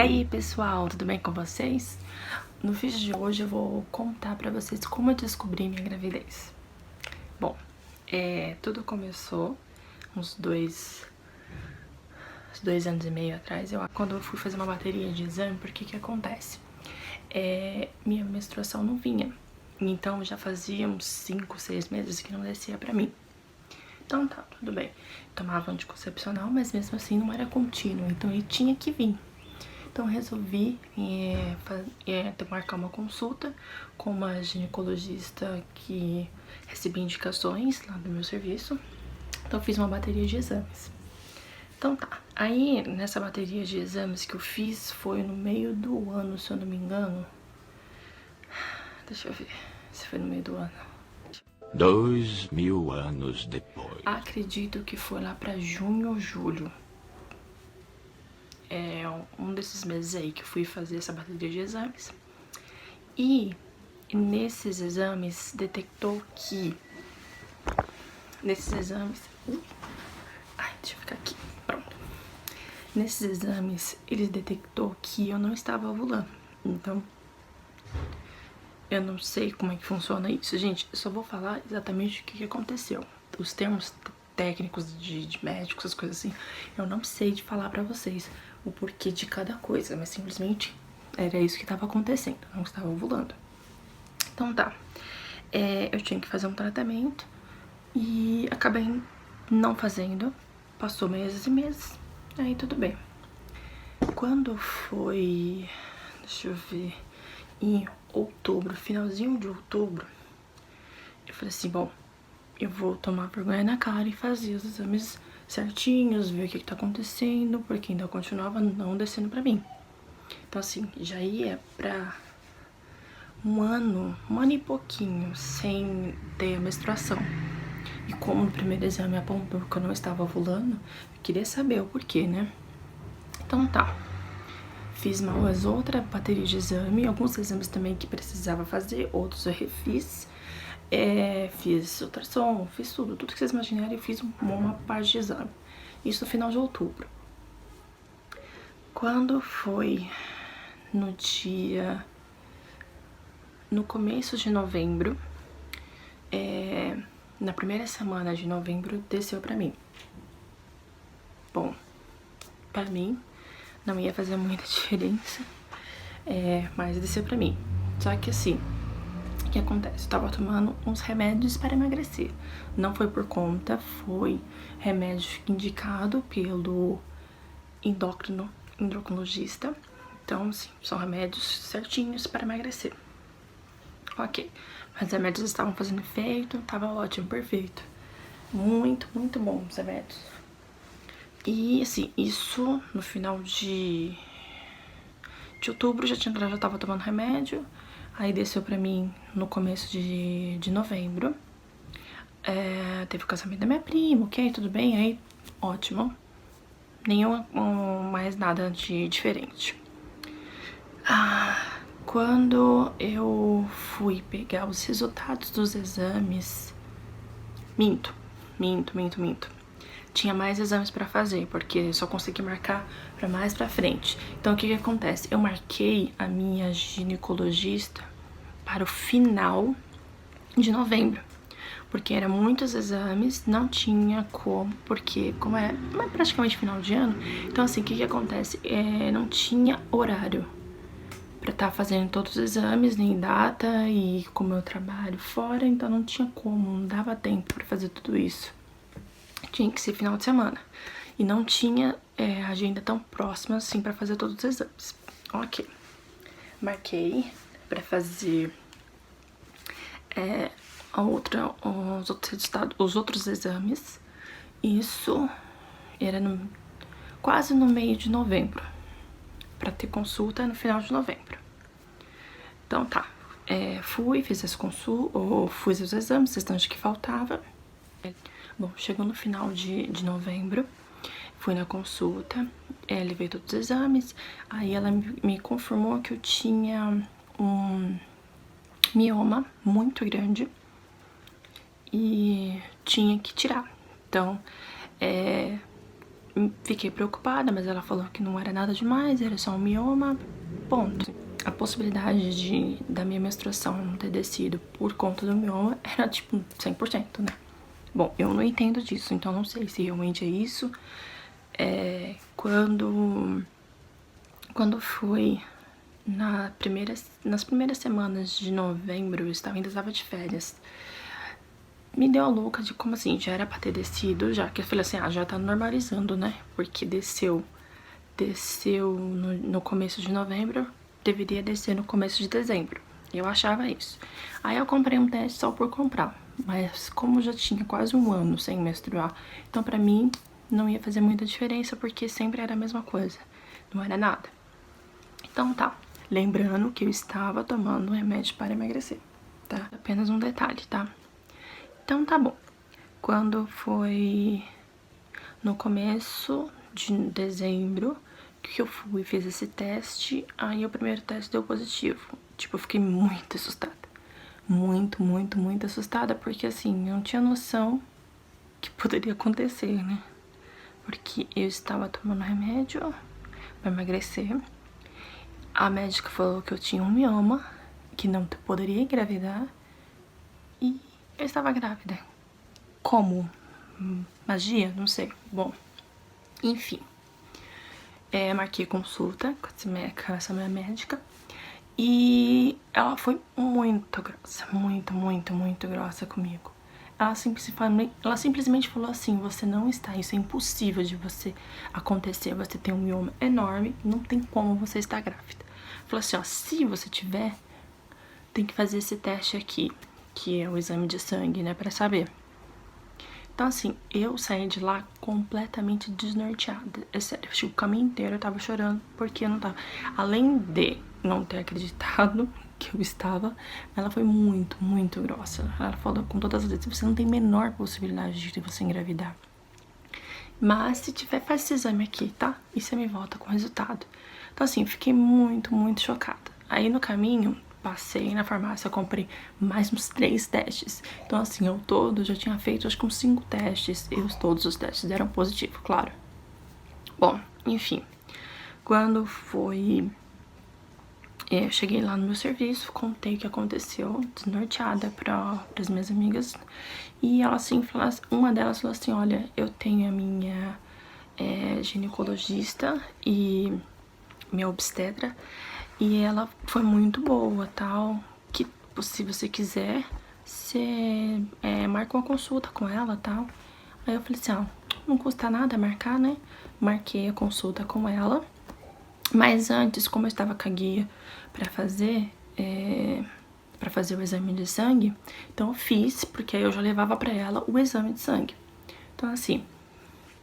aí pessoal, tudo bem com vocês? No vídeo de hoje eu vou contar pra vocês como eu descobri minha gravidez. Bom, tudo começou uns dois anos e meio atrás, quando eu fui fazer uma bateria de exame. Porque que acontece? Minha menstruação não vinha, então já fazia uns 5, 6 meses que não descia pra mim. Então tá, tudo bem. Tomava anticoncepcional, mas mesmo assim não era contínuo, então ele tinha que vir. Então resolvi marcar uma consulta com uma ginecologista que recebia indicações lá do meu serviço. Então fiz uma bateria de exames. Então tá, aí nessa bateria de exames que eu fiz foi no meio do ano, se eu não me engano. Deixa eu ver se foi no meio do ano. 2000 anos depois. Acredito que foi lá pra junho ou julho. Um desses meses aí que eu fui fazer essa bateria de exames. E nesses exames detectou que... deixa eu ficar aqui, pronto. Nesses exames eles detectou que eu não estava ovulando. Então eu não sei como é que funciona isso, gente. Eu só vou falar exatamente o que aconteceu. Os termos técnicos de médicos, as coisas assim, eu não sei de falar pra vocês o porquê de cada coisa, mas simplesmente era isso que tava acontecendo, eu não estava ovulando. Então tá, eu tinha que fazer um tratamento e acabei não fazendo. Passou meses e meses, aí tudo bem. Quando foi, deixa eu ver, em outubro, finalzinho de outubro, eu falei assim, bom, eu vou tomar vergonha na cara e fazer os exames certinhos, ver o que tá acontecendo, porque ainda continuava não descendo pra mim. Então assim, já ia pra um ano e pouquinho sem ter a menstruação. E como no primeiro exame apontou que eu não estava ovulando, eu queria saber o porquê, né? Então tá, fiz mais outra bateria de exame, alguns exames também que precisava fazer, outros eu refiz. Fiz ultrassom, fiz tudo que vocês imaginarem. Eu fiz uma parte de exame. Isso no final de outubro. Quando foi no começo de novembro, na primeira semana de novembro, desceu pra mim. Bom, pra mim não ia fazer muita diferença, mas desceu pra mim. Só que assim, o que acontece? Eu tava tomando uns remédios para emagrecer. Não foi por conta, foi remédio indicado pelo endocrinologista. Então, assim, são remédios certinhos para emagrecer. Ok, mas os remédios estavam fazendo efeito, tava ótimo, perfeito. Muito, muito bom os remédios. E, assim, isso no final de outubro já tava tomando remédio. Aí desceu pra mim no começo de novembro. Teve o casamento da minha prima, ok, tudo bem, aí ótimo. Nenhum mais nada de diferente. Quando eu fui pegar os resultados dos exames... Minto. Tinha mais exames pra fazer, porque só consegui marcar pra mais pra frente. Então o que acontece? Eu marquei a minha ginecologista para o final de novembro, porque eram muitos exames, não tinha como, porque como é praticamente final de ano, então assim, o que acontece? Não tinha horário pra estar fazendo todos os exames, nem data, e como eu trabalho fora, então não tinha como, não dava tempo pra fazer tudo isso. Tinha que ser final de semana. E não tinha agenda tão próxima assim pra fazer todos os exames. Ok. Marquei pra fazer os outros exames. Isso era quase no meio de novembro, pra ter consulta no final de novembro. Então tá, fiz as consultas, fiz os exames, restante que faltava. Bom, chegou no final de novembro, fui na consulta, levei todos os exames, aí ela me confirmou que eu tinha um mioma muito grande e tinha que tirar. Então, fiquei preocupada, mas ela falou que não era nada demais, era só um mioma, ponto. A possibilidade da minha menstruação não ter descido por conta do mioma era tipo 100%, né? Bom, eu não entendo disso, então não sei se realmente é isso. Quando foi nas primeiras semanas de novembro, eu ainda estava de férias. Me deu a louca de como assim, já era pra ter descido, já que eu falei assim, já tá normalizando, né? Porque desceu no começo de novembro, deveria descer no começo de dezembro. Eu achava isso. Aí eu comprei um teste só por comprar, mas como já tinha quase um ano sem menstruar, então pra mim não ia fazer muita diferença, porque sempre era a mesma coisa, não era nada. Então tá, lembrando que eu estava tomando um remédio para emagrecer, tá? Apenas um detalhe, tá? Então tá bom. Quando foi no começo de dezembro que eu fui e fiz esse teste, aí o primeiro teste deu positivo. Tipo, eu fiquei muito assustada. Muito, muito, muito assustada, porque assim, eu não tinha noção que poderia acontecer, né? Porque eu estava tomando remédio pra emagrecer. A médica falou que eu tinha um mioma, que não poderia engravidar, e eu estava grávida. Como? Magia? Não sei. Bom, enfim. Marquei consulta com essa minha médica. E ela foi muito grossa. Muito, muito, muito grossa comigo. Ela simplesmente falou assim, você não está, isso é impossível de você acontecer. Você tem um mioma enorme, não tem como você estar grávida. Falou assim, ó, se você tiver, tem que fazer esse teste aqui, que é o exame de sangue, né, pra saber. Então, assim, eu saí de lá completamente desnorteada. É sério, o caminho inteiro eu tava chorando, porque eu não tava... Além de não ter acreditado que eu estava, ela foi muito, muito grossa. Ela falou com todas as letras, você não tem a menor possibilidade de você engravidar. Mas, se tiver, faz esse exame aqui, tá? E você me volta com o resultado. Então, assim, fiquei muito, muito chocada. Aí, no caminho, passei na farmácia, comprei mais uns 3 testes. Então, assim, ao todo, já tinha feito, acho que uns 5 testes. E todos os testes deram positivo, claro. Bom, enfim. Quando foi... Eu cheguei lá no meu serviço, contei o que aconteceu, desnorteada para as minhas amigas. E ela, assim, uma delas falou assim, olha, eu tenho a minha ginecologista e minha obstetra, e ela foi muito boa, tal, que se você quiser, você marca uma consulta com ela, tal. Aí eu falei assim, não custa nada marcar, né? Marquei a consulta com ela, mas antes, como eu estava com a guia pra fazer o exame de sangue, então eu fiz, porque aí eu já levava pra ela o exame de sangue. Então, assim,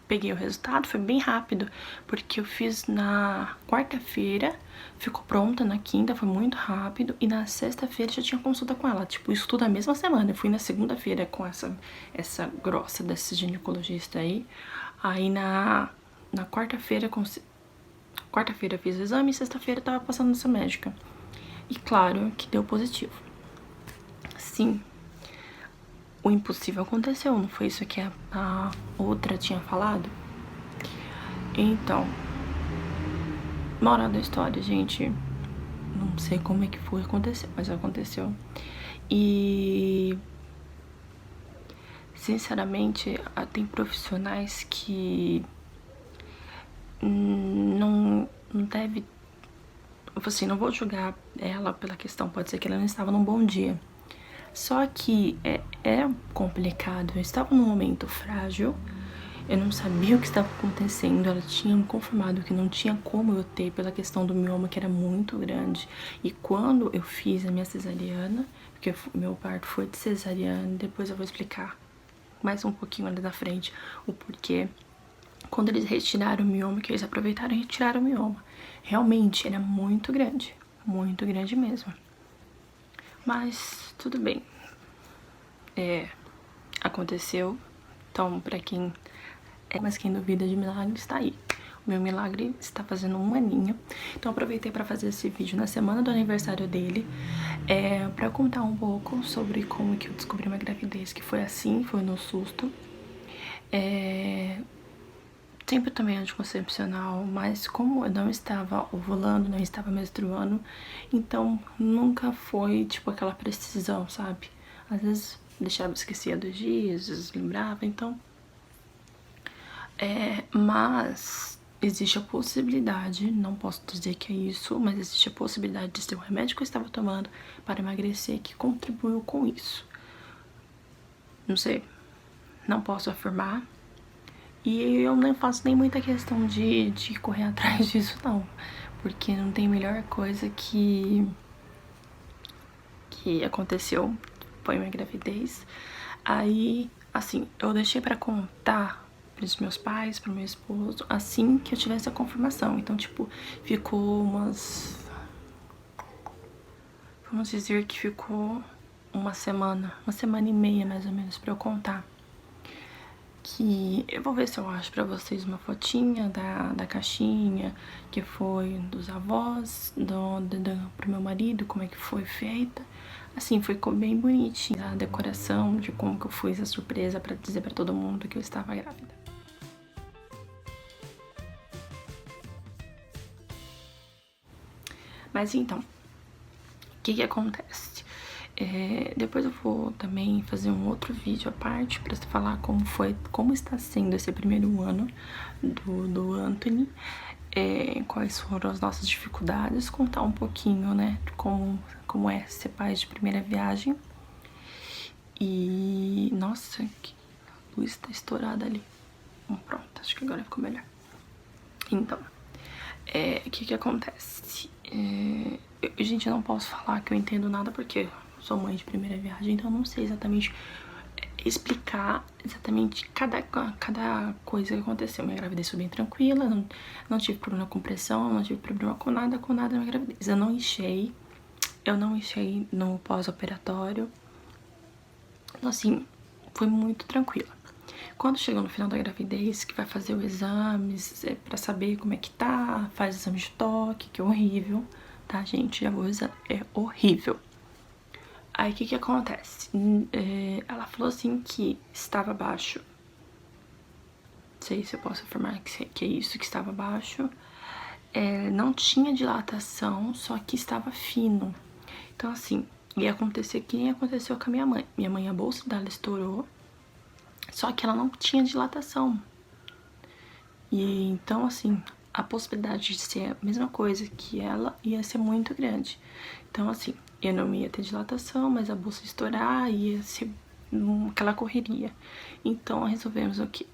peguei o resultado, foi bem rápido, porque eu fiz na quarta-feira, ficou pronta na quinta, foi muito rápido, e na sexta-feira já tinha consulta com ela, tipo, isso tudo na mesma semana. Eu fui na segunda-feira com essa grossa desse ginecologista aí na quarta-feira eu fiz o exame e sexta-feira eu tava passando nessa médica. E claro que deu positivo. Sim, o impossível aconteceu, não foi isso que a outra tinha falado? Então, moral da história, gente, não sei como é que foi acontecer, mas aconteceu. E sinceramente, tem profissionais que não deve, assim, não vou julgar ela pela questão, pode ser que ela não estava num bom dia. Só que é complicado, eu estava num momento frágil, eu não sabia o que estava acontecendo, ela tinha me confirmado que não tinha como eu ter pela questão do mioma, que era muito grande. E quando eu fiz a minha cesariana, porque meu parto foi de cesariana, depois eu vou explicar mais um pouquinho ali da frente o porquê. Quando eles retiraram o mioma, que eles aproveitaram e retiraram o mioma, realmente era muito grande mesmo. Mas tudo bem, aconteceu. Então, pra quem mas quem duvida de milagre está aí. O meu milagre está fazendo um aninho. Então aproveitei para fazer esse vídeo na semana do aniversário dele, para contar um pouco sobre como que eu descobri uma gravidez, que foi assim, foi no susto. sempre tomei anticoncepcional, mas como eu não estava ovulando, não estava menstruando, então nunca foi, tipo, aquela precisão, sabe? Às vezes deixava, esquecia 2 dias, às vezes lembrava, então... mas existe a possibilidade, não posso dizer que é isso, mas existe a possibilidade de ser o remédio que eu estava tomando para emagrecer que contribuiu com isso. Não sei, não posso afirmar. E eu não faço nem muita questão de correr atrás disso, não. Porque não tem melhor coisa que aconteceu, foi minha gravidez. Aí, assim, eu deixei pra contar pros meus pais, pro meu esposo, assim que eu tivesse a confirmação. Então, tipo, ficou umas... Vamos dizer que ficou uma semana e meia, mais ou menos, pra eu contar. Que eu vou ver se eu acho pra vocês uma fotinha da caixinha, que foi dos avós, pro meu marido, como é que foi feita. Assim, ficou bem bonitinha a decoração de como que eu fiz a surpresa pra dizer pra todo mundo que eu estava grávida. Mas então, o que acontece? Depois eu vou também fazer um outro vídeo à parte pra falar como está sendo esse primeiro ano do Anthony, quais foram as nossas dificuldades, contar um pouquinho, né, como é ser pai de primeira viagem. E, nossa, que luz tá estourada ali. Pronto, acho que agora ficou melhor. Então, o que acontece? Gente, eu não posso falar que eu entendo nada porque sou mãe de primeira viagem, então eu não sei exatamente explicar exatamente cada coisa que aconteceu. Minha gravidez foi bem tranquila, não tive problema com pressão, não tive problema com nada na minha gravidez. Eu não inchei no pós-operatório, assim, foi muito tranquila. Quando chegou no final da gravidez, que vai fazer os exames pra saber como é que tá, faz exame de toque, que é horrível, tá, gente? Já vou avisar, é horrível. Aí, o que acontece? Ela falou assim que estava baixo. Não sei se eu posso afirmar que é isso, que estava baixo. Não tinha dilatação, só que estava fino. Então, assim, ia acontecer que nem aconteceu com a minha mãe. Minha mãe, a bolsa dela estourou, só que ela não tinha dilatação. E então, assim, a possibilidade de ser a mesma coisa que ela ia ser muito grande. Então, assim, eu não ia ter dilatação, mas a bolsa ia estourar, ia ser aquela correria. Então, resolvemos o quê?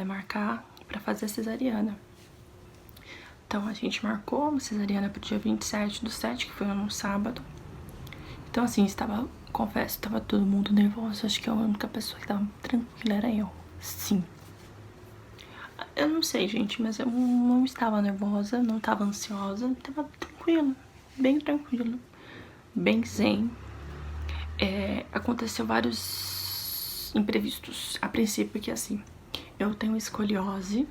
Marcar pra fazer a cesariana. Então, a gente marcou uma cesariana pro dia 27/7, que foi num sábado. Então, assim, confesso, estava todo mundo nervoso. Acho que a única pessoa que tava tranquila era eu. Sim. Eu não sei, gente, mas eu não estava nervosa, não estava ansiosa, estava tranquila, bem tranquila, bem zen. Aconteceu vários imprevistos. A princípio que assim, eu tenho escoliose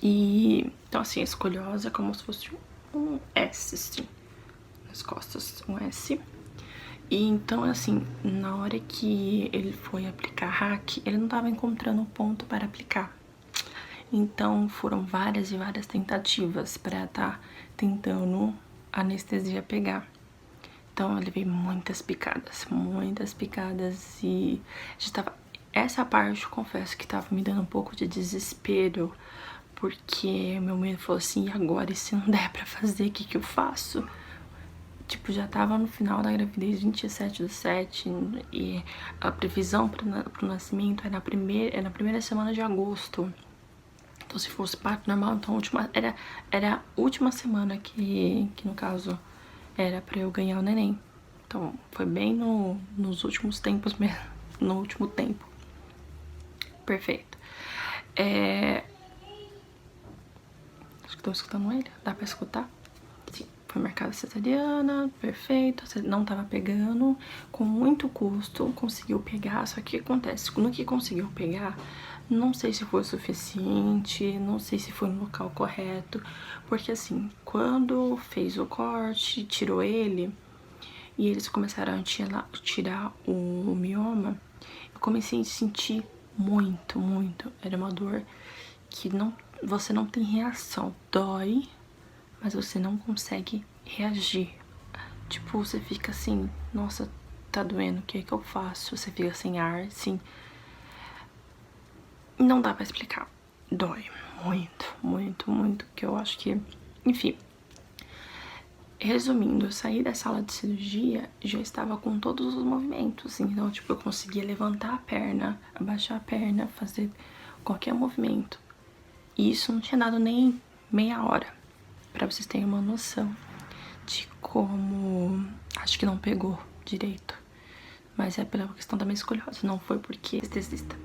e... Então assim, a escoliose é como se fosse um S, assim, nas costas, um S. E então assim, na hora que ele foi aplicar hack, ele não estava encontrando um ponto para aplicar. Então foram várias e várias tentativas para estar tentando a anestesia pegar. Então eu levei muitas picadas e já tava... Essa parte, eu confesso que tava me dando um pouco de desespero, porque meu medo falou assim, e agora, e se não der pra fazer, o que eu faço? Tipo, já tava no final da gravidez, 27/7, e a previsão pro nascimento era na primeira semana de agosto. Então, se fosse parto normal, então era a última semana que no caso, era pra eu ganhar o neném. Então, foi bem nos últimos tempos mesmo, no último tempo. Perfeito. Acho que estão escutando ele, dá pra escutar? Sim, foi marcada cesariana, perfeito, não tava pegando, com muito custo, conseguiu pegar, só que o que acontece? No que conseguiu pegar, não sei se foi o suficiente, não sei se foi no local correto, porque assim, quando fez o corte, tirou ele, e eles começaram a tirar o mioma, eu comecei a sentir muito, era uma dor que você não tem reação. Dói, mas você não consegue reagir. Tipo, você fica assim, nossa, tá doendo, o que é que eu faço? Você fica sem ar, assim. Não dá pra explicar. Dói muito, muito, muito, que eu acho que... Enfim. Resumindo, eu saí da sala de cirurgia, já estava com todos os movimentos. Então, tipo, eu conseguia levantar a perna, abaixar a perna, fazer qualquer movimento. E isso não tinha dado nem meia hora, pra vocês terem uma noção de como... Acho que não pegou direito, mas é pela questão da minha escoliose, não foi porque anestesista.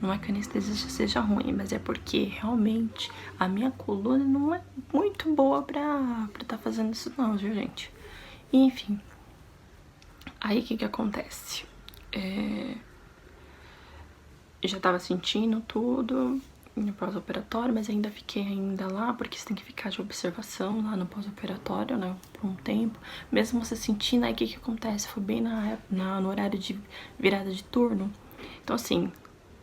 Não é que o anestesista seja ruim, mas é porque realmente a minha coluna não é muito boa pra tá fazendo isso não, viu, gente? Enfim, aí o que acontece? Eu já tava sentindo tudo no pós-operatório, mas ainda fiquei lá, porque você tem que ficar de observação lá no pós-operatório, né, por um tempo. Mesmo você sentindo, aí o que acontece? Foi bem no horário de virada de turno. Então, assim,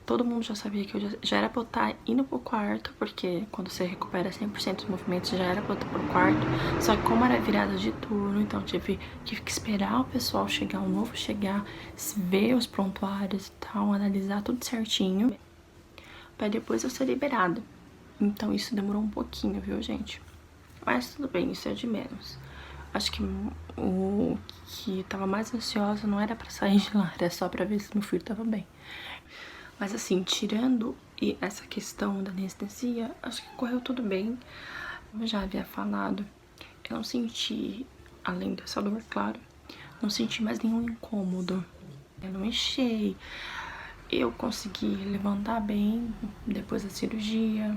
todo mundo já sabia que eu já era pra eu estar indo pro quarto, porque quando você recupera 100% dos movimentos, já era pra eu estar pro quarto. Só que como era virada de turno, então eu tive que esperar o pessoal chegar, o novo chegar, ver os prontuários e tal, analisar tudo certinho, pra depois eu ser liberada. Então isso demorou um pouquinho, viu, gente? Mas tudo bem, isso é de menos. Acho que o que tava mais ansiosa não era pra sair de lá, era só pra ver se meu filho tava bem. Mas assim, tirando essa questão da anestesia, acho que correu tudo bem. Como eu já havia falado, eu não senti, além dessa dor, claro, não senti mais nenhum incômodo. Eu não enchei, eu consegui levantar bem depois da cirurgia.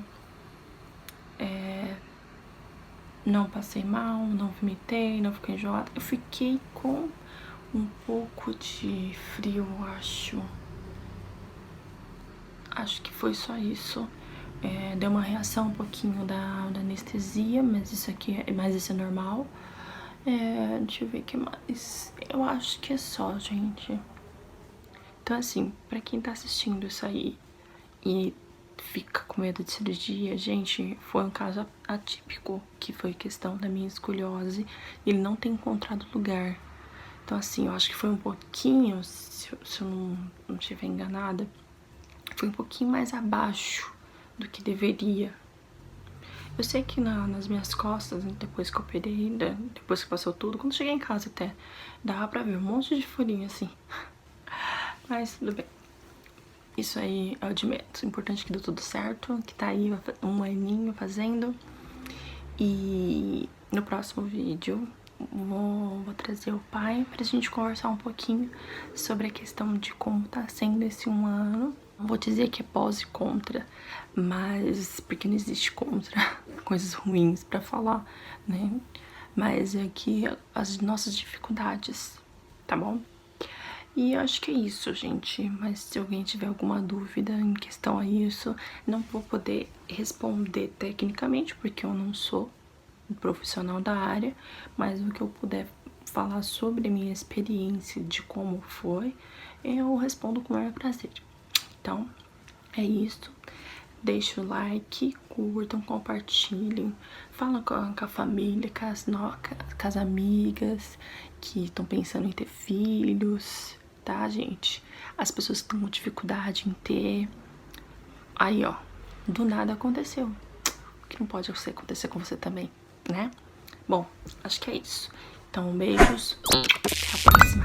Não passei mal, não vomitei, não fiquei enjoada. Eu fiquei com um pouco de frio, acho. Acho que foi só isso. Deu uma reação um pouquinho da anestesia, mas isso é normal. Deixa eu ver o que mais. Eu acho que é só, gente. Então, assim, pra quem tá assistindo isso aí e fica com medo de cirurgia, gente, foi um caso atípico, que foi questão da minha escoliose. Ele não tem encontrado lugar. Então, assim, eu acho que foi um pouquinho, se eu não estiver enganada, foi um pouquinho mais abaixo do que deveria. Eu sei que nas minhas costas, depois que eu operei, depois que passou tudo, quando cheguei em casa até, dava pra ver um monte de furinho assim. Mas tudo bem. Isso aí é o de menos. O importante é que deu tudo certo, que tá aí um aninho fazendo. E no próximo vídeo vou trazer o pai pra gente conversar um pouquinho sobre a questão de como tá sendo esse 1 ano. Não vou dizer que é pós e contra, mas porque não existe contra, coisas ruins pra falar, né? Mas é que as nossas dificuldades, tá bom? E eu acho que é isso, gente. Mas se alguém tiver alguma dúvida em questão a isso, não vou poder responder tecnicamente, porque eu não sou um profissional da área, mas o que eu puder falar sobre a minha experiência, de como foi, eu respondo com o maior prazer. Então, é isso. Deixa o like, curtam, compartilhem, falam com a família, com as amigas que estão pensando em ter filhos, tá, gente? As pessoas que estão com dificuldade em ter. Aí, ó, do nada aconteceu. O que não pode acontecer com você também, né? Bom, acho que é isso. Então, beijos. Até a próxima.